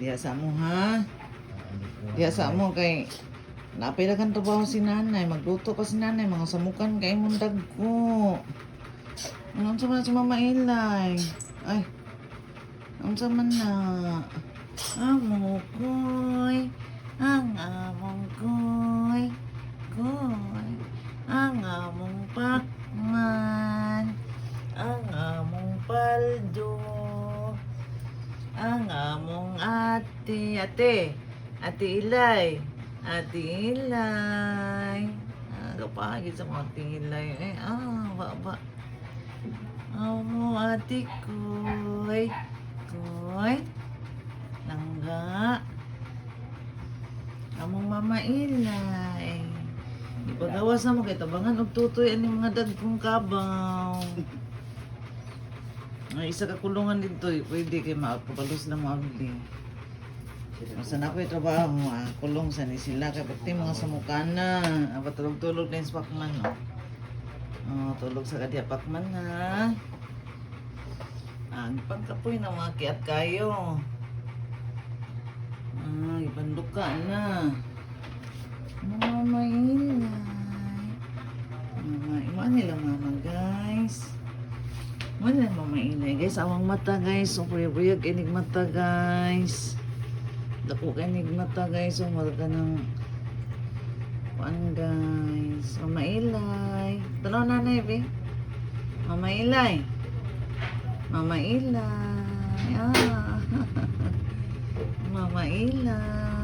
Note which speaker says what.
Speaker 1: Diya sa mo ha. Diya sa mo kay napila kang trabaho si nanay. Magluto pa si nanay. Mga samukan kay mong dagko. Anong sa man si Mama Ilay? Ay. Anong sa man na? Amokoy. Ang among koy. Koy. Ang among pakman. Ang among paldo. Ang among ate. Ate Ilay. Ate Ilay. Kapagid sa mga ate Ilay. Baba. Amo ate koy. Koy. Langga. Among Mama Ilay. Ipagawas na mo kay tabangan og tutoy ani mga dagkong kabaw. Ay isa ka kulungan dito, pwede kay makapalos na mo abli. Masa na ko'y trabaho, kulong sa ni sila kay pati mga samukana. Patulog-tulog din sa pakman, no? Tulog sa kadya pakman na. Pagkapoy na mga kiat kayo. Ibandok ka na. Mama Ilay. Mama nila mama guys. Mama nila Mama Ilay guys. Awang mata guys. Buyag inig mata guys. Dako inig mata guys. Marga ng kuan guys. Mama Ilay. Tanaw nanay be. Mama Ilay. Mama Ilay. Mama Ilay.